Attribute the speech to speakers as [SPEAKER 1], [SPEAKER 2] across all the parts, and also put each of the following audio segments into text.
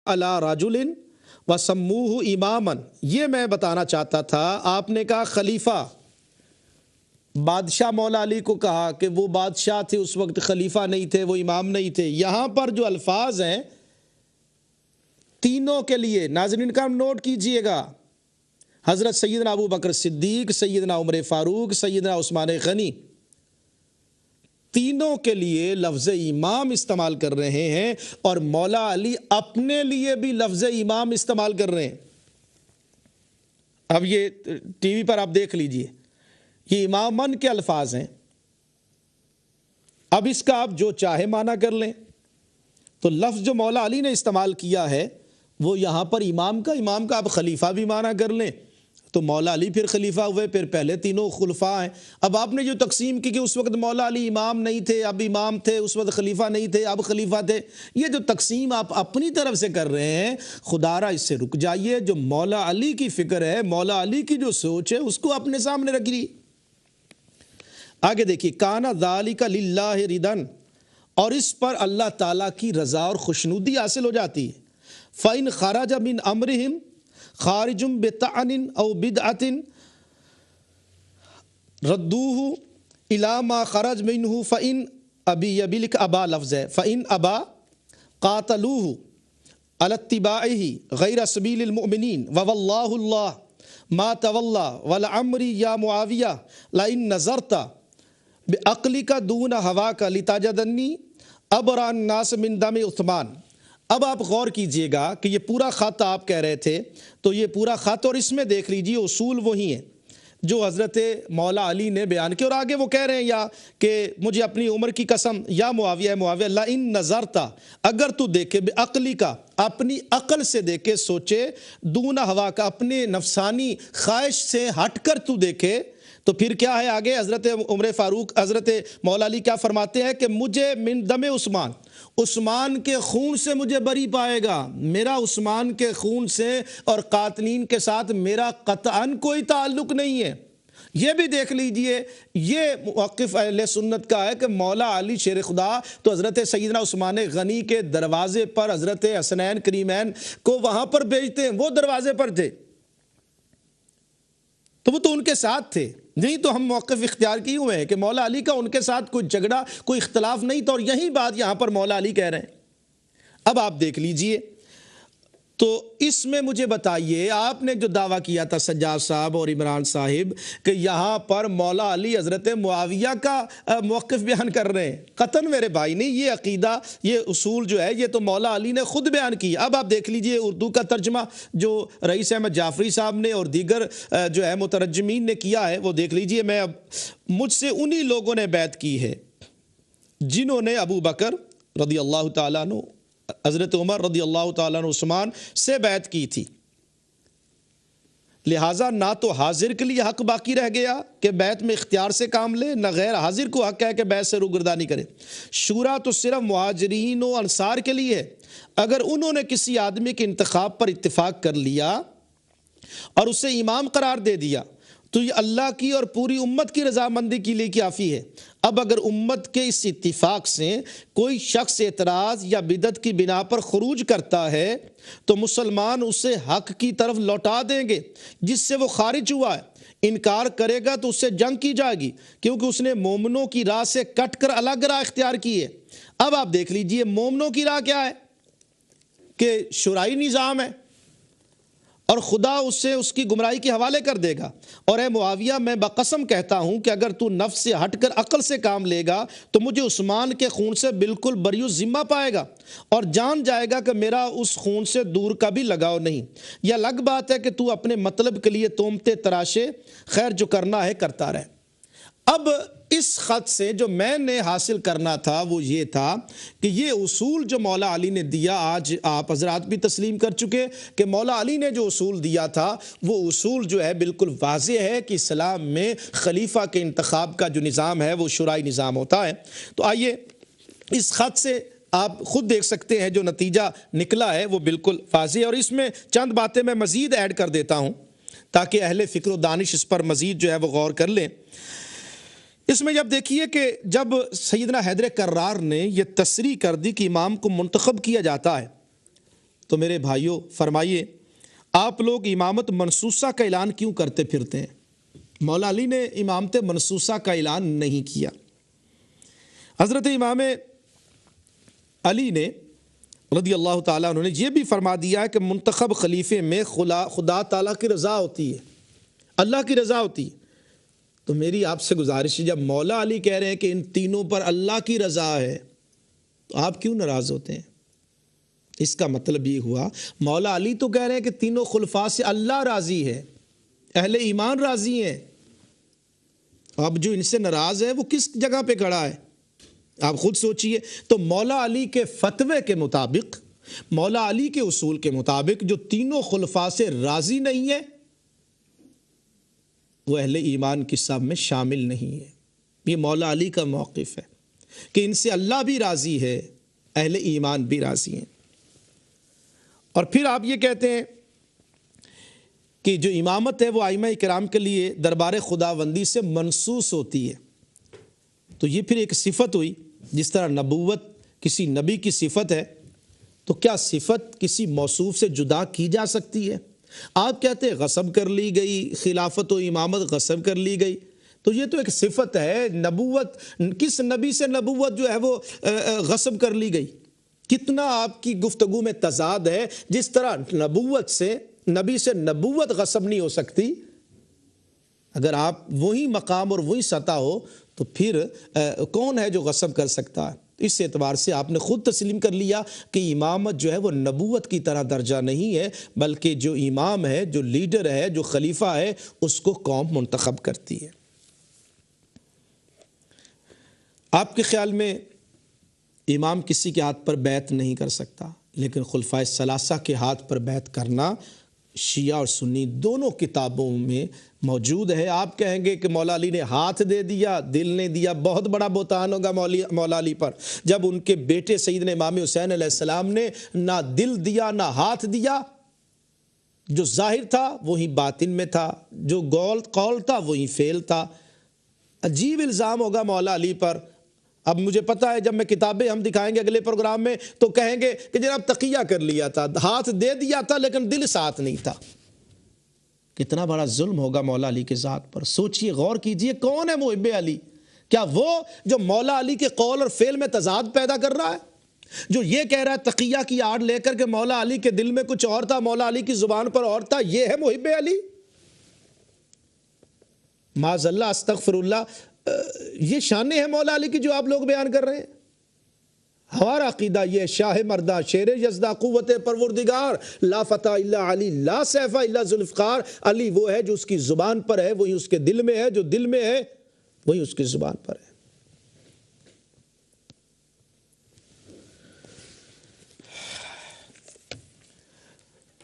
[SPEAKER 1] علی رجل وسموہ اماما، یہ میں بتانا چاہتا تھا۔ آپ نے کہا خلیفہ، بادشاہ مولا علی کو کہا کہ وہ بادشاہ تھے اس وقت، خلیفہ نہیں تھے، وہ امام نہیں تھے۔ یہاں پر جو الفاظ ہیں تینوں کے لیے، ناظرین کا نوٹ کیجئے گا، حضرت سیدنا ابو بکر صدیق، سیدنا عمر فاروق، سیدنا عثمان غنی، تینوں کے لیے لفظ امام استعمال کر رہے ہیں، اور مولا علی اپنے لیے بھی لفظ امام استعمال کر رہے ہیں۔ اب یہ ٹی وی پر آپ دیکھ لیجئے، یہ امامن کے الفاظ ہیں۔ اب اس کا آپ جو چاہے معنی کر لیں، تو لفظ جو مولا علی نے استعمال کیا ہے وہ یہاں پر امام کا آپ خلیفہ بھی معنی کر لیں تو مولا علی پھر خلیفہ ہوئے، پھر پہلے تینوں خلفاء ہیں۔ اب آپ نے جو تقسیم کی کہ اس وقت مولا علی امام نہیں تھے، اب امام تھے، اس وقت خلیفہ نہیں تھے، اب خلیفہ تھے، یہ جو تقسیم آپ اپنی طرف سے کر رہے ہیں، خدا را اس سے رک جائیے۔ جو مولا علی کی فکر ہے، مولا علی کی جو سوچ ہے، اس کو اپنے سامنے رکھیے۔ آگے دیکھیے، کانا ذالک للہ ردن، اور اس پر اللہ تعالیٰ کی رضا اور خوشنودی حاصل ہو جاتی ہے۔ فَإِنْ خَرَجَ مِنْ أَمْرِهِمْ خارج بطعن او بدعت ردوه الى ما خرج منه فإن ابی یبلک ابا لفظ ہے، فإن ابا قاتلوه على اتباعه غیر سبیل المؤمنین وواللہ اللہ ما تولى ولعمری یا معاویہ لئن نظرت بعقلک دون ہواک لتجدنی ابرأ الناس من دم عثمان۔ اب آپ غور کیجئے گا کہ یہ پورا خط آپ کہہ رہے تھے، تو یہ پورا خط، اور اس میں دیکھ لیجئے اصول وہی ہیں جو حضرت مولا علی نے بیان کیا، اور آگے وہ کہہ رہے ہیں یا کہ مجھے اپنی عمر کی قسم، یا معاویہ لئن نظرتا، اگر تو دیکھے بعقلی کا، اپنی عقل سے دیکھے، سوچے، دون ہوا کا، اپنے نفسانی خواہش سے ہٹ کر تو دیکھے، تو پھر کیا ہے آگے؟ حضرت عمر فاروق، حضرت مولا علی کیا فرماتے ہیں کہ مجھے من دم عثمان کے خون سے مجھے بری پائے گا، میرا عثمان کے خون سے اور قاتلین کے ساتھ میرا قطعاً کوئی تعلق نہیں ہے۔ یہ بھی دیکھ لیجئے، یہ موقف اہل سنت کا ہے کہ مولا علی شیر خدا تو حضرت سیدنا عثمان غنی کے دروازے پر حضرت حسنین کریمین کو وہاں پر بھیجتے ہیں، وہ دروازے پر تھے، تو وہ تو ان کے ساتھ تھے۔ نہیں تو ہم موقف اختیار کیے ہوئے ہیں کہ مولا علی کا ان کے ساتھ کوئی جھگڑا، کوئی اختلاف نہیں تھا، اور یہی بات یہاں پر مولا علی کہہ رہے ہیں۔ اب آپ دیکھ لیجئے، تو اس میں مجھے بتائیے، آپ نے جو دعویٰ کیا تھا سجاد صاحب اور عمران صاحب کہ یہاں پر مولا علی حضرت معاویہ کا موقف بیان کر رہے ہیں، قطعاً میرے بھائی نہیں، یہ عقیدہ، یہ اصول جو ہے یہ تو مولا علی نے خود بیان کی۔ اب آپ دیکھ لیجئے اردو کا ترجمہ جو رئیس احمد جعفری صاحب نے اور دیگر جو ہے مترجمین نے کیا ہے وہ دیکھ لیجئے۔ میں اب مجھ سے انہی لوگوں نے بیعت کی ہے جنہوں نے ابو بکر رضی اللہ تعالیٰ عنہ، حضرت عمر رضی اللہ تعالیٰ عنہ، عثمان سے بیعت کی تھی، لہٰذا نہ تو حاضر کے لیے حق باقی رہ گیا کہ بیعت میں اختیار سے کام لے، نہ غیر حاضر کو حق ہے کہ بیعت سے روگردانی کرے۔ شورا تو صرف مہاجرین و انصار کے لیے ہے، اگر انہوں نے کسی آدمی کے انتخاب پر اتفاق کر لیا اور اسے امام قرار دے دیا تو یہ اللہ کی اور پوری امت کی رضامندی کے لیے کافی ہے۔ اب اگر امت کے اس اتفاق سے کوئی شخص اعتراض یا بدعت کی بنا پر خروج کرتا ہے تو مسلمان اسے حق کی طرف لوٹا دیں گے جس سے وہ خارج ہوا ہے، انکار کرے گا تو اس سے جنگ کی جائے گی کیونکہ اس نے مومنوں کی راہ سے کٹ کر الگ راہ اختیار کی ہے۔ اب آپ دیکھ لیجئے مومنوں کی راہ کیا ہے کہ شرعی نظام ہے، اور خدا اسے اس کی گمراہی کے حوالے کر دے گا۔ اور اے معاویہ، میں بقسم کہتا ہوں کہ اگر تو نفس سے ہٹ کر عقل سے کام لے گا تو مجھے عثمان کے خون سے بالکل بری و ذمہ پائے گا اور جان جائے گا کہ میرا اس خون سے دور کا بھی لگاؤ نہیں۔ یہ الگ بات ہے کہ تو اپنے مطلب کے لیے تہمتیں تراشے، خیر جو کرنا ہے کرتا رہے۔ اب اس خط سے جو میں نے حاصل کرنا تھا وہ یہ تھا کہ یہ اصول جو مولا علی نے دیا، آج آپ حضرات بھی تسلیم کر چکے کہ مولا علی نے جو اصول دیا تھا وہ اصول جو ہے بالکل واضح ہے کہ اسلام میں خلیفہ کے انتخاب کا جو نظام ہے وہ شرعی نظام ہوتا ہے۔ تو آئیے اس خط سے آپ خود دیکھ سکتے ہیں جو نتیجہ نکلا ہے وہ بالکل واضح ہے، اور اس میں چند باتیں میں مزید ایڈ کر دیتا ہوں تاکہ اہل فکر و دانش اس پر مزید جو ہے وہ غور کر لیں۔ اس میں جب دیکھیے کہ جب سیدنا حیدر کرار نے یہ تصریح کر دی کہ امام کو منتخب کیا جاتا ہے تو میرے بھائیوں فرمائیے آپ لوگ امامت منسوسہ کا اعلان کیوں کرتے پھرتے ہیں؟ مولا علی نے امامت منسوسہ کا اعلان نہیں کیا۔ حضرت امام علی نے رضی اللہ تعالیٰ عنہ نے یہ بھی فرما دیا ہے کہ منتخب خلیفے میں خدا تعالیٰ کی رضا ہوتی ہے، اللہ کی رضا ہوتی ہے۔ تو میری آپ سے گزارش ہے، جب مولا علی کہہ رہے ہیں کہ ان تینوں پر اللہ کی رضا ہے تو آپ کیوں ناراض ہوتے ہیں؟ اس کا مطلب یہ ہوا مولا علی تو کہہ رہے ہیں کہ تینوں خلفاء سے اللہ راضی ہے، اہل ایمان راضی ہیں، اب جو ان سے ناراض ہے وہ کس جگہ پہ کھڑا ہے؟ آپ خود سوچئے۔ تو مولا علی کے فتوے کے مطابق، مولا علی کے اصول کے مطابق جو تینوں خلفاء سے راضی نہیں ہے وہ اہل ایمان کی سب میں شامل نہیں ہے۔ یہ مولا علی کا موقف ہے کہ ان سے اللہ بھی راضی ہے، اہل ایمان بھی راضی ہیں۔ اور پھر آپ یہ کہتے ہیں کہ جو امامت ہے وہ ائمہ کرام کے لیے دربار خداوندی سے منسوس ہوتی ہے۔ تو یہ پھر ایک صفت ہوئی، جس طرح نبوت کسی نبی کی صفت ہے تو کیا صفت کسی موصوف سے جدا کی جا سکتی ہے؟ آپ کہتے ہیں غصب کر لی گئی، خلافت و امامت غصب کر لی گئی، تو یہ تو ایک صفت ہے۔ نبوت کس نبی سے نبوت جو ہے وہ غصب کر لی گئی؟ کتنا آپ کی گفتگو میں تضاد ہے۔ جس طرح نبوت سے، نبی سے نبوت غصب نہیں ہو سکتی، اگر آپ وہی مقام اور وہی سطح ہو تو پھر کون ہے جو غصب کر سکتا ہے؟ اس اعتبار سے آپ نے خود تسلیم کر لیا کہ امامت جو ہے وہ نبوت کی طرح درجہ نہیں ہے، بلکہ جو امام ہے، جو لیڈر ہے، جو خلیفہ ہے، اس کو قوم منتخب کرتی ہے۔ آپ کے خیال میں امام کسی کے ہاتھ پر بیعت نہیں کر سکتا، لیکن خلفائے ثلاثہ کے ہاتھ پر بیعت کرنا شیعہ اور سنی دونوں کتابوں میں موجود ہے۔ آپ کہیں گے کہ مولا علی نے ہاتھ دے دیا، دل نہیں دیا، بہت بڑا بہتان ہوگا مولا علی پر، جب ان کے بیٹے سیدنا امام حسین علیہ السلام نے نہ دل دیا نہ ہاتھ دیا۔ جو ظاہر تھا وہی باطن میں تھا، جو قول تھا وہی فعل تھا۔ عجیب الزام ہوگا مولا علی پر۔ اب مجھے پتا ہے جب میں کتابیں ہم دکھائیں گے اگلے پروگرام میں تو کہیں گے کہ جناب تقیہ کر لیا تھا، ہاتھ دے دیا تھا لیکن دل ساتھ نہیں تھا۔ کتنا بڑا ظلم ہوگا مولا علی کے ذات پر۔ سوچئے، غور کیجئے، کون ہے محب علی؟ کیا وہ جو مولا علی کے قول اور فعل میں تضاد پیدا کر رہا ہے، جو یہ کہہ رہا ہے تقیہ کی آڑ لے کر کہ مولا علی کے دل میں کچھ اور تھا، مولا علی کی زبان پر اور تھا، یہ ہے محب علی؟ معاذ اللہ، استغفر اللہ، یہ شانیں ہیں مولا علی کی جو آپ لوگ بیان کر رہے ہیں؟ ہمارا عقیدہ یہ شاہ مردہ شیر یزدہ قوت پروردگار، لا فتح الا علی، لا سیف الا ذوالفقار۔ علی وہ ہے جو اس کی زبان پر ہے وہی اس کے دل میں ہے، جو دل میں ہے وہی اس کی زبان پر ہے۔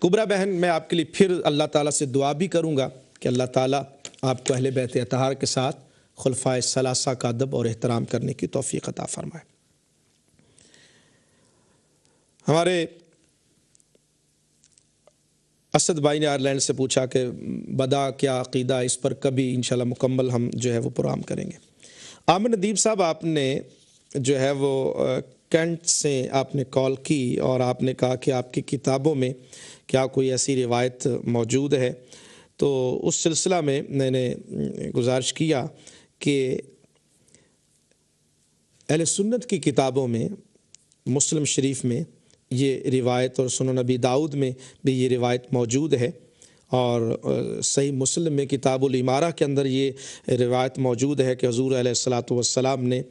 [SPEAKER 1] کبریٰ بہن، میں آپ کے لیے پھر اللہ تعالیٰ سے دعا بھی کروں گا کہ اللہ تعالیٰ آپ کو اہل بیت اطہار کے ساتھ خلفائے ثلاثہ کا ادب اور احترام کرنے کی توفیق عطا فرمائے۔ ہمارے اسد بھائی نے آئرلینڈ سے پوچھا کہ بدا کیا عقیدہ، اس پر کبھی انشاءاللہ مکمل ہم جو ہے وہ پروگرام کریں گے۔ عامر ندیم صاحب، آپ نے جو ہے وہ کینٹ سے آپ نے کال کی اور آپ نے کہا کہ آپ کی کتابوں میں کیا کوئی ایسی روایت موجود ہے، تو اس سلسلہ میں میں نے گزارش کیا کہ اہل سنت کی کتابوں میں، مسلم شریف میں یہ روایت اور سنن نبی داؤد میں بھی یہ روایت موجود ہے، اور صحیح مسلم میں کتاب الامارہ کے اندر یہ روایت موجود ہے کہ حضور علیہ الصلاۃ والسلام نے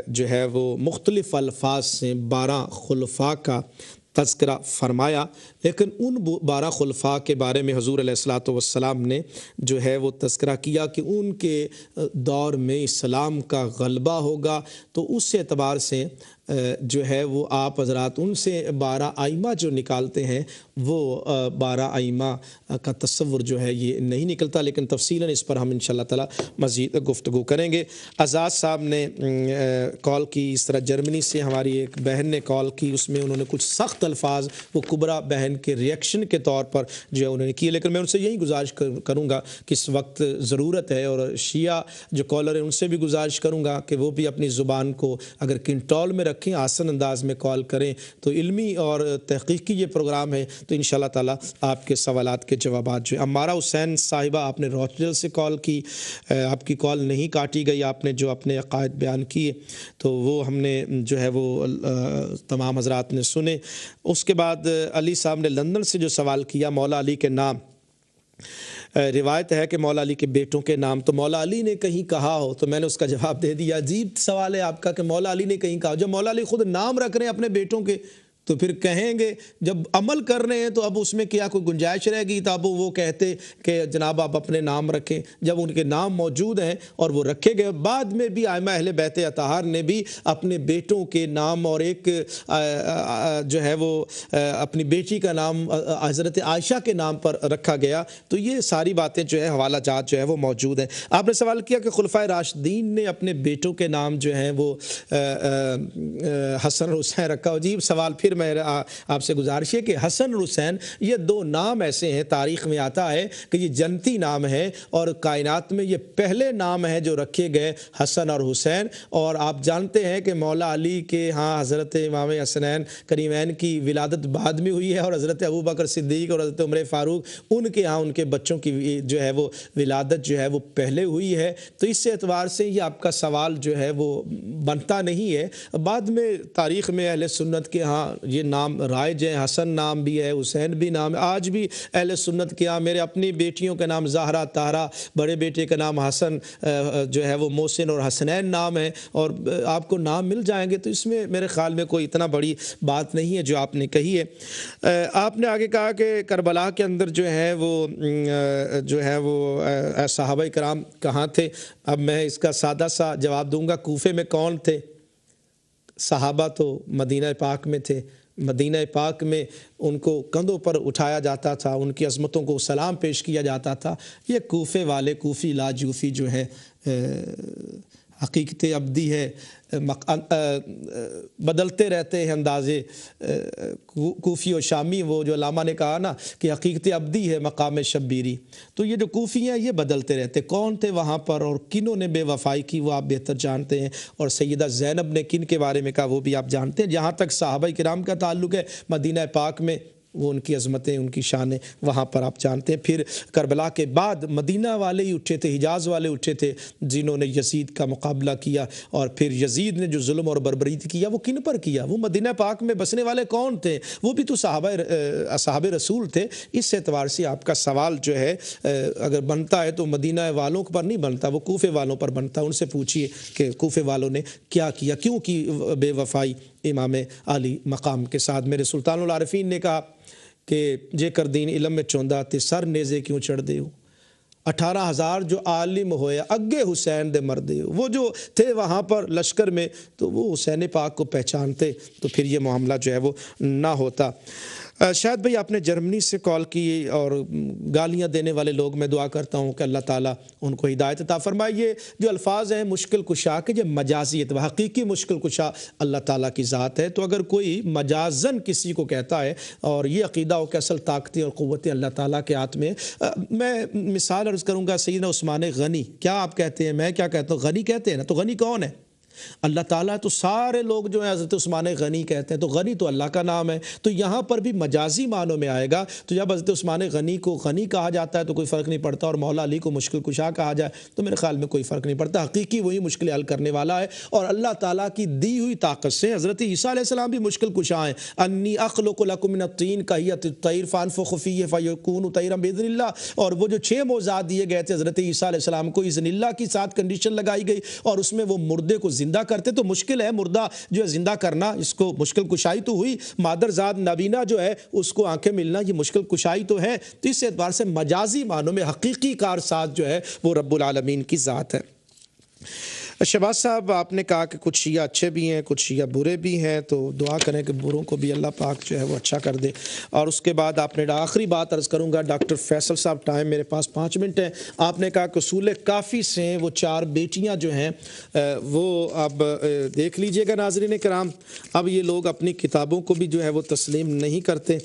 [SPEAKER 1] جو ہے وہ مختلف الفاظ سے 12 خلفاء کا تذکرہ فرمایا، لیکن ان 12 خلفاء کے بارے میں حضور علیہ الصلاۃ والسلام نے جو ہے وہ تذکرہ کیا کہ ان کے دور میں اسلام کا غلبہ ہوگا۔ تو اس اعتبار سے جو ہے وہ آپ حضرات ان سے 12 ائمہ جو نکالتے ہیں وہ 12 ائمہ کا تصور جو ہے یہ نہیں نکلتا، لیکن تفصیلاً اس پر ہم انشاءاللہ تعالی مزید گفتگو کریں گے۔ آزاد صاحب نے کال کی، اس طرح جرمنی سے ہماری ایک بہن نے کال کی، اس میں انہوں نے کچھ سخت الفاظ وہ کبریٰ بہن کے ریئیکشن کے طور پر جو ہے انہوں نے کیے، لیکن میں ان سے یہی گزارش کروں گا کہ اس وقت ضرورت ہے، اور شیعہ جو کالر ہیں ان سے بھی گزارش کروں گا کہ وہ بھی اپنی زبان کو اگر کنٹرول میں رکھیں، آسان انداز میں کال کریں، تو علمی اور تحقیقی یہ پروگرام ہے، تو انشاءاللہ تعالیٰ آپ کے سوالات کے جوابات جو ہیں۔ عمارہ حسین صاحبہ آپ نے روچڈیل سے کال کی، آپ کی کال نہیں کاٹی گئی، آپ نے جو اپنے عقائد بیان کیے تو وہ ہم نے جو ہے وہ تمام حضرات نے سنے۔ اس کے بعد علی صاحب نے لندن سے جو سوال کیا مولا علی کے نام، روایت ہے کہ مولا علی کے بیٹوں کے نام، تو مولا علی نے کہیں کہا ہو تو میں نے اس کا جواب دے دیا۔ عجیب سوال ہے آپ کا کہ مولا علی نے کہیں کہا، جب مولا علی خود نام رکھ رہے ہیں اپنے بیٹوں کے تو پھر کہیں گے، جب عمل کر رہے ہیں تو اب اس میں کیا کوئی گنجائش رہ گئی؟ تو اب وہ کہتے کہ جناب آپ اپنے نام رکھیں، جب ان کے نام موجود ہیں اور وہ رکھے گئے۔ بعد میں بھی ائمہ اہل بیت اطہار نے بھی اپنے بیٹوں کے نام، اور ایک جو ہے وہ اپنی بیٹی کا نام حضرت عائشہ کے نام پر رکھا گیا، تو یہ ساری باتیں جو ہے حوالہ جات جو ہے وہ موجود ہیں۔ آپ نے سوال کیا کہ خلفائے راشدین نے اپنے بیٹوں کے نام جو ہیں وہ حسن اور حسین رکھا۔ عجیب سوال۔ پھر میں آپ سے گزارش ہے کہ حسن اور حسین یہ دو نام ایسے ہیں، تاریخ میں آتا ہے کہ یہ جنتی نام ہے، اور کائنات میں یہ پہلے نام ہیں جو رکھے گئے، حسن اور حسین۔ اور آپ جانتے ہیں کہ مولا علی کے ہاں حضرت امام حسنین کریمین کی ولادت بعد میں ہوئی ہے، اور حضرت ابوبکر صدیق اور حضرت عمر فاروق ان کے ہاں ان کے بچوں کی جو ہے وہ ولادت جو ہے وہ پہلے ہوئی ہے۔ تو اس اعتبار سے یہ آپ کا سوال جو ہے وہ بنتا نہیں ہے۔ بعد میں تاریخ میں اہل سنت کے ہاں یہ نام رائج ہیں، حسن نام بھی ہے، حسین بھی نام ہے۔ آج بھی اہل سنت کے ہاں میرے اپنی بیٹیوں کا نام زہرا، طاہرہ، بڑے بیٹے کا نام حسن جو ہے وہ محسن اور حسنین نام ہے، اور آپ کو نام مل جائیں گے، تو اس میں میرے خیال میں کوئی اتنا بڑی بات نہیں ہے جو آپ نے کہی ہے۔ آپ نے آگے کہا کہ کربلا کے اندر جو ہے وہ صحابہ کرام کہاں تھے؟ اب میں اس کا سادہ سا جواب دوں گا۔ کوفے میں کون تھے؟ صحابہ تو مدینہ پاک میں تھے۔ مدینہ پاک میں ان کو کندھوں پر اٹھایا جاتا تھا، ان کی عظمتوں کو سلام پیش کیا جاتا تھا۔ یہ کوفے والے، کوفی لاجوفی جو ہے حقیقت ابدی ہے، بدلتے رہتے ہیں اندازے کوفی و شامی۔ وہ جو علامہ نے کہا نا کہ حقیقت ابدی ہے مقام شبیری، تو یہ جو کوفی ہیں یہ بدلتے رہتے۔ کون تھے وہاں پر اور کنہوں نے بے وفائی کی وہ آپ بہتر جانتے ہیں، اور سیدہ زینب نے کن کے بارے میں کہا وہ بھی آپ جانتے ہیں۔ جہاں تک صحابہ کرام کا تعلق ہے مدینہ پاک میں، وہ ان کی عظمتیں، ان کی شانیں وہاں پر آپ جانتے ہیں۔ پھر کربلا کے بعد مدینہ والے ہی اٹھے تھے، حجاز والے اٹھے تھے جنہوں نے یزید کا مقابلہ کیا، اور پھر یزید نے جو ظلم اور بربریت کیا وہ کن پر کیا؟ وہ مدینہ پاک میں بسنے والے کون تھے؟ وہ بھی تو صحابہ رسول تھے۔ اس اعتبار سے آپ کا سوال جو ہے اگر بنتا ہے تو مدینہ والوں پر نہیں بنتا، وہ کوفے والوں پر بنتا۔ ان سے پوچھیے کہ کوفے والوں نے کیا کیا، کیوں کی بے وفائی امام علی مقام کے ساتھ۔ میرے سلطان العارفین نے کہا کہ جے کر دین علم میں چوندہ تے سر نیزے کیوں چڑھ دے ہو، 18,000 جو عالم ہوئے اگے حسین دے مردے ہو۔ وہ جو تھے وہاں پر لشکر میں تو وہ حسین پاک کو پہچانتے تو پھر یہ معاملہ جو ہے وہ نہ ہوتا۔ شاید بھائی آپ نے جرمنی سے کال کی، اور گالیاں دینے والے لوگ، میں دعا کرتا ہوں کہ اللہ تعالیٰ ان کو ہدایت عطا فرمائے۔ یہ جو الفاظ ہیں مشکل کشا کے، یہ مجازیت و حقیقی مشکل کشا اللہ تعالیٰ کی ذات ہے۔ تو اگر کوئی مجازن کسی کو کہتا ہے اور یہ عقیدہ ہو کہ اصل طاقتیں اور قوتیں اللہ تعالیٰ کے ہاتھ میں، میں مثال عرض کروں گا، سیدنا عثمان غنی، کیا آپ کہتے ہیں؟ میں کیا کہتا ہوں؟ غنی کہتے ہیں نا، تو غنی کون ہے؟ اللہ تعالیٰ۔ تو سارے لوگ جو ہیں حضرت عثمان غنی کہتے ہیں، تو غنی تو اللہ کا نام ہے۔ تو یہاں پر بھی مجازی معنوں میں آئے گا، تو جب حضرت عثمان غنی کو غنی کہا جاتا ہے تو کوئی فرق نہیں پڑتا، اور مولا علی کو مشکل کشا کہا جائے تو میرے خیال میں کوئی فرق نہیں پڑتا۔ حقیقی وہی مشکل حل کرنے والا ہے، اور اللہ تعالیٰ کی دی ہوئی طاقت سے حضرت عیسیٰ علیہ السلام بھی مشکل کشا ہیں۔ انی اخلق لکم من الطین کہیۃ الطیر فانفخ فیہ فیکون طیرا باذن اللہ۔ اور وہ جو 6 معجزات دیے گئے تھے حضرت عیسیٰ علیہ السلام کو، اذن اللہ کی ساتھ کنڈیشن لگائی گئی، اور اس میں وہ مردے کو زندہ کرتے۔ تو مشکل ہے مردہ جو ہے زندہ کرنا، اس کو مشکل کشائی تو ہوئی۔ مادر ذات نابینا جو ہے اس کو آنکھیں ملنا، یہ مشکل کشائی تو ہے۔ تو اس اعتبار سے مجازی معنوں میں حقیقی کارساز جو ہے وہ رب العالمین کی ذات ہے۔ شہباز صاحب، آپ نے کہا کہ کچھ شیعہ اچھے بھی ہیں، کچھ شیعہ برے بھی ہیں، تو دعا کریں کہ بروں کو بھی اللہ پاک جو ہے وہ اچھا کر دے۔ اور اس کے بعد آپ نے آخری بات عرض کروں گا، ڈاکٹر فیصل صاحب، ٹائم میرے پاس 5 منٹ ہے۔ آپ نے کہا کہ اصول کافی سے ہیں وہ 4 بیٹیاں جو ہیں وہ اب دیکھ لیجئے گا ناظرین کرام، اب یہ لوگ اپنی کتابوں کو بھی جو ہے وہ تسلیم نہیں کرتے،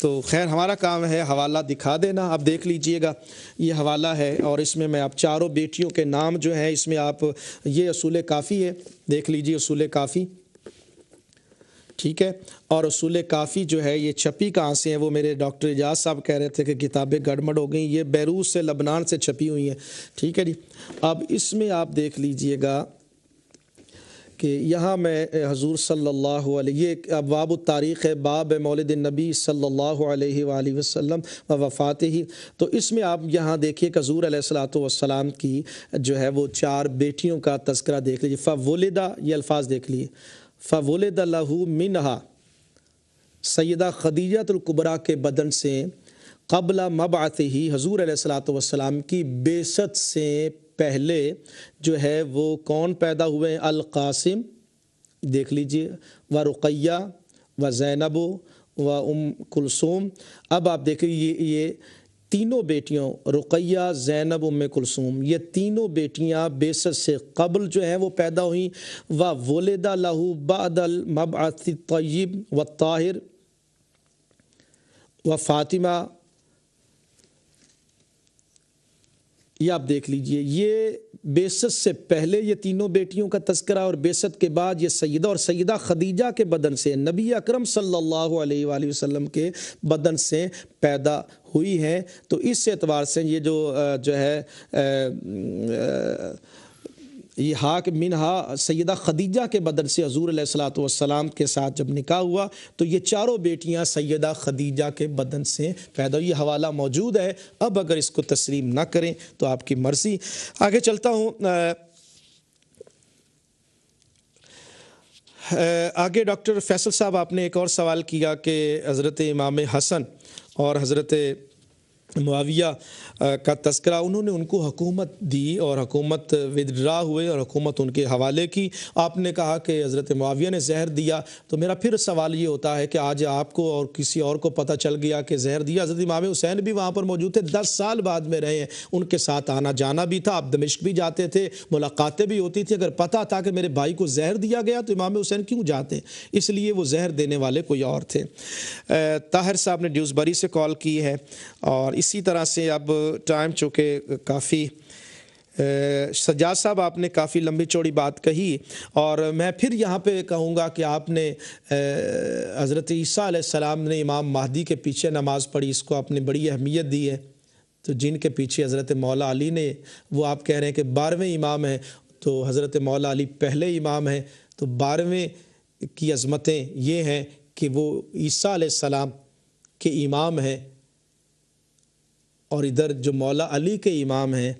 [SPEAKER 1] تو خیر ہمارا کام ہے حوالہ دکھا دینا۔ اب دیکھ لیجئے گا، یہ حوالہ ہے، اور اس میں آپ 4 بیٹیوں کے نام جو ہیں اس میں آپ، یہ اصول کافی ہے، دیکھ لیجئے اصول کافی۔ ٹھیک ہے، اور اصول کافی جو ہے یہ چھپی کہاں سے ہیں؟ وہ میرے ڈاکٹر اعجاز صاحب کہہ رہے تھے کہ کتابیں گڑبڑ ہو گئیں، یہ بیروت سے، لبنان سے چھپی ہوئی ہیں، ٹھیک ہے جی۔ اب اس میں آپ دیکھ لیجئے گا کہ یہاں میں حضور صلی اللہ علیہ، یہ ابواب التاریخ ہے، باب مولد النبی صلی اللہ علیہ وآلہ وسلم و وفاتہ، تو اس میں آپ یہاں دیکھیے کہ حضور علیہ الصلوۃ والسلام کی جو ہے وہ 4 بیٹیوں کا تذکرہ دیکھ لیجیے۔ فولدہ، یہ الفاظ دیکھ لیے، فولد لہ منہا، سیدہ خدیجہ الکبریٰ کے بدن سے قبل مبعثہ، حضور علیہ الصلوۃ والسلام کی بعثت سے پہلے جو ہے وہ کون پیدا ہوئے ہیں؟ القاسم دیکھ لیجئے، و رقیہ و زینب و ام کلثوم۔ اب آپ دیکھیں یہ تینوں بیٹیوں، رقیہ، زینب، ام کلثوم، یہ تینوں بیٹیاں بعثت سے قبل جو ہیں وہ پیدا ہوئیں۔ و ولد لہ بعد المبعث الطیب والطاہر و فاطمہ، یہ آپ دیکھ لیجئے، یہ بعثت سے پہلے یہ تینوں بیٹیوں کا تذکرہ، اور بعثت کے بعد یہ سیدہ اور سیدہ خدیجہ کے بدن سے، نبی اکرم صلی اللہ علیہ وآلہ وسلم کے بدن سے پیدا ہوئی ہیں۔ تو اس اعتبار سے یہ جو ہے یہ حاک منہا، سیدہ خدیجہ کے بدن سے حضور علیہ الصلوۃ والسلام کے ساتھ جب نکاح ہوا تو یہ چاروں بیٹیاں سیدہ خدیجہ کے بدن سے پیدا ہوئی۔ یہ حوالہ موجود ہے، اب اگر اس کو تسلیم نہ کریں تو آپ کی مرضی۔ آگے چلتا ہوں، آگے ڈاکٹر فیصل صاحب آپ نے ایک اور سوال کیا کہ حضرت امام حسن اور حضرت معاویہ کا تذکرہ، انہوں نے ان کو حکومت دی اور حکومت ودرا ہوئے اور حکومت ان کے حوالے کی۔ آپ نے کہا کہ حضرت معاویہ نے زہر دیا، تو میرا پھر سوال یہ ہوتا ہے کہ آج آپ کو اور کسی اور کو پتہ چل گیا کہ زہر دیا، حضرت امام حسین بھی وہاں پر موجود تھے، 10 سال بعد میں رہے ہیں، ان کے ساتھ آنا جانا بھی تھا، آپ دمشق بھی جاتے تھے، ملاقاتیں بھی ہوتی تھی، اگر پتہ تھا کہ میرے بھائی کو زہر دیا گیا تو امام حسین کیوں جاتے؟ اس لیے وہ زہر دینے والے کوئی اور تھے۔ طاہر صاحب نے ڈیوزبری سے کال کی ہے، اور اسی طرح سے اب ٹائم چونکہ کافی، سجاد صاحب آپ نے کافی لمبی چوڑی بات کہی، اور میں پھر یہاں پہ کہوں گا کہ آپ نے حضرت عیسیٰ علیہ السلام نے امام مہدی کے پیچھے نماز پڑھی، اس کو آپ نے بڑی اہمیت دی ہے، تو جن کے پیچھے حضرت مولا علی نے، وہ آپ کہہ رہے ہیں کہ 12ویں امام ہیں، تو حضرت مولا علی پہلے امام ہیں، تو 12ویں کی عظمتیں یہ ہیں کہ وہ عیسیٰ علیہ السلام کے امام ہیں، اور ادھر جو مولا علی کے امام ہیں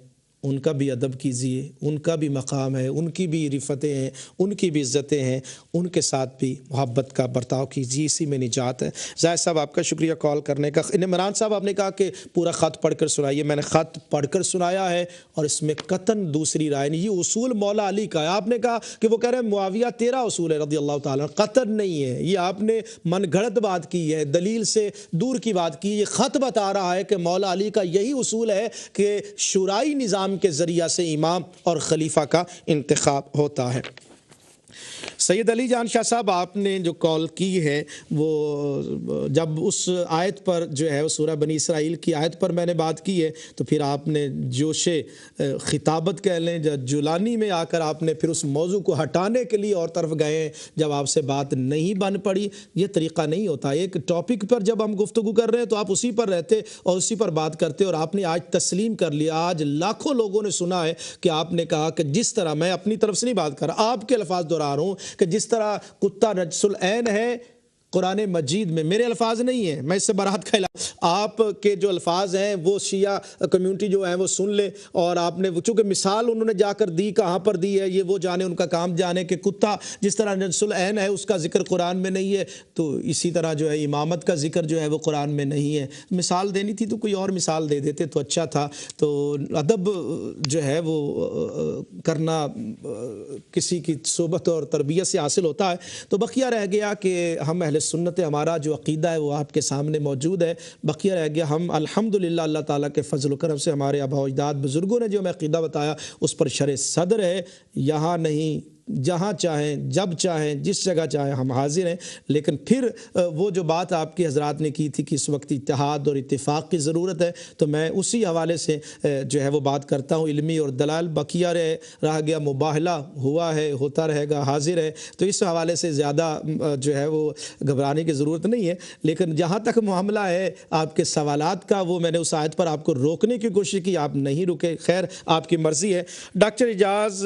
[SPEAKER 1] ان کا بھی ادب کیجیے، ان کا بھی مقام ہے، ان کی بھی رفتیں ہیں، ان کی بھی عزتیں ہیں، ان کے ساتھ بھی محبت کا برتاؤ کیجیے، اسی میں نجات ہے۔ زاہد صاحب آپ کا شکریہ کال کرنے کا۔ عمران صاحب آپ نے کہا کہ پورا خط پڑھ کر سنائیے، میں نے خط پڑھ کر سنایا ہے، اور اس میں قطعاً دوسری رائے نہیں، یہ اصول مولا علی کا ہے۔ آپ نے کہا کہ وہ کہہ رہے ہیں معاویہ تیرا اصول ہے رضی اللہ تعالیٰ، قطعاً نہیں ہے، یہ آپ نے من گھڑت بات کی ہے، دلیل سے دور کی بات کی۔ یہ خط بتا رہا ہے کہ مولا علی کا یہی اصول ہے کہ شورائی نظام کے ذریعہ سے امام اور خلیفہ کا انتخاب ہوتا ہے۔ سید علی جان شاہ صاحب آپ نے جو کال کی ہے، وہ جب اس آیت پر جو ہے سورہ بنی اسرائیل کی آیت پر میں نے بات کی ہے، تو پھر آپ نے جوش خطابت کہہ لیں، جولانی میں آ کر آپ نے پھر اس موضوع کو ہٹانے کے لیے اور طرف گئے ہیں، جب آپ سے بات نہیں بن پڑی۔ یہ طریقہ نہیں ہوتا، ایک ٹاپک پر جب ہم گفتگو کر رہے ہیں تو آپ اسی پر رہتے اور اسی پر بات کرتے، اور آپ نے آج تسلیم کر لیا۔ آج لاکھوں لوگوں نے سنا ہے کہ آپ نے کہا کہ جس طرح، میں اپنی طرف سے نہیں بات کر رہا، آپ کے الفاظ دہرا رہا ہوں کہ جس طرح کتا نجس العین ہے قرآن مجید میں، میرے الفاظ نہیں ہیں، میں اس سے برات کا اعلان، آپ کے جو الفاظ ہیں وہ شیعہ کمیونٹی جو ہیں وہ سن لے، اور آپ نے چونکہ مثال انہوں نے جا کر دی، کہاں پر دی ہے یہ وہ جانے، ان کا کام جانے، کہ کتا جس طرح نجس العین ہے اس کا ذکر قرآن میں نہیں ہے، تو اسی طرح جو ہے امامت کا ذکر جو ہے وہ قرآن میں نہیں ہے۔ مثال دینی تھی تو کوئی اور مثال دے دیتے تو اچھا تھا۔ تو ادب جو ہے وہ کرنا کسی کی صحبت اور تربیت سے حاصل ہوتا ہے۔ تو بقیہ رہ گیا کہ ہم اہل سنت، ہمارا جو عقیدہ ہے وہ آپ کے سامنے موجود ہے۔ بقیہ رہ گیا ہم الحمدللہ اللہ تعالیٰ کے فضل و کرم سے ہمارے آباء و اجداد بزرگوں نے جو ہمیں عقیدہ بتایا اس پر شرح صدر ہے، یہاں نہیں جہاں چاہیں جب چاہیں جس جگہ چاہیں ہم حاضر ہیں. لیکن پھر وہ جو بات آپ کی حضرات نے کی تھی کہ اس وقت اتحاد اور اتفاق کی ضرورت ہے، تو میں اسی حوالے سے جو ہے وہ بات کرتا ہوں. علمی اور دلائل بقیہ رہ گیا، مباہلہ ہوا ہے، ہوتا رہے گا، حاضر ہے. تو اس حوالے سے زیادہ جو ہے وہ گھبرانے کی ضرورت نہیں ہے. لیکن جہاں تک معاملہ ہے آپ کے سوالات کا، وہ میں نے اس آیت پر آپ کو روکنے کی کوشش کی، آپ نہیں رکے. خیر آپ کی مرضی ہے. ڈاکٹر اعجاز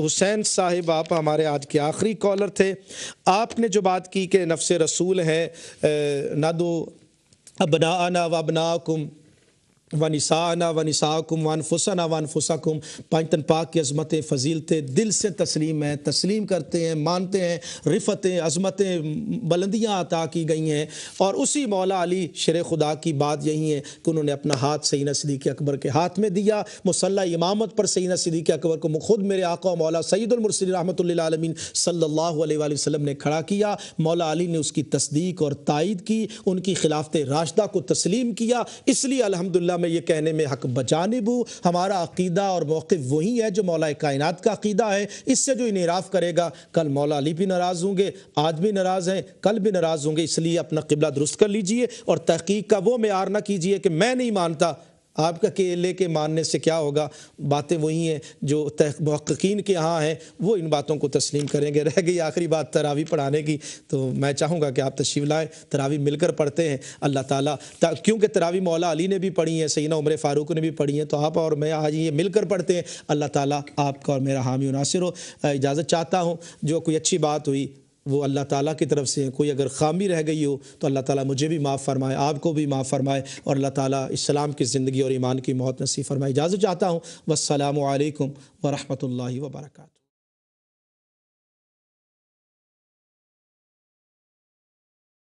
[SPEAKER 1] حسین صاحب، آپ ہمارے آج کے آخری کالر تھے. آپ نے جو بات کی کہ نفس رسول ہے، ندو ابناءنا و ابناءکم ونساءنا ونساءکم وانفسنا وانفسکم، پانچتن پاک کی عظمتیں فضیلتیں دل سے تسلیم ہیں، تسلیم کرتے ہیں، مانتے ہیں. رفتیں، عظمتیں، بلندیاں عطا کی گئی ہیں. اور اسی مولا علی شیر خدا کی بات یہی ہے کہ انہوں نے اپنا ہاتھ سیدنا صدیق اکبر کے ہاتھ میں دیا. مصلی امامت پر سیدنا صدیق اکبر کو خود میرے آقا و مولا سید المرسلین رحمۃ اللہ عالمین صلی اللہ علیہ وآلہ وسلم نے کھڑا کیا. مولا علی نے اس کی تصدیق اور تائید کی، ان کی خلافت راشدہ کو تسلیم کیا. اس لیے الحمدللہ میں یہ کہنے میں حق بجانب ہوں، ہمارا عقیدہ اور موقف وہی ہے جو مولا کائنات کا عقیدہ ہے. اس سے جو انحراف کرے گا، کل مولا علی بھی ناراض ہوں گے، آج بھی ناراض ہیں، کل بھی ناراض ہوں گے. اس لیے اپنا قبلہ درست کر لیجئے اور تحقیق کا وہ معیار نہ کیجئے کہ میں نہیں مانتا. آپ کا اکیلے کے ماننے سے کیا ہوگا؟ باتیں وہی ہیں جو محققین کے ہاں ہیں، وہ ان باتوں کو تسلیم کریں گے. رہ گئی آخری بات تراویح پڑھانے کی، تو میں چاہوں گا کہ آپ تشریف لائیں. تراویح مل کر پڑھتے ہیں. اللہ تعالیٰ کیونکہ تراویح مولا علی نے بھی پڑھی ہیں، سیدنا عمر فاروق نے بھی پڑھی ہیں، تو آپ اور میں آج یہ مل کر پڑھتے ہیں. اللہ تعالیٰ آپ کا اور میرا حامی و ناصر ہو. اجازت چاہتا ہوں، جو کوئی اچھی بات ہوئی وہ اللہ تعالیٰ کی طرف سے، کوئی اگر خامی رہ گئی ہو تو اللہ تعالیٰ مجھے بھی معاف فرمائے، آپ کو بھی معاف فرمائے، اور اللہ تعالیٰ اسلام کی زندگی اور ایمان کی موت نصیب فرمائے. اجازت چاہتا ہوں. والسلام علیکم ورحمۃ اللہ وبرکاتہ.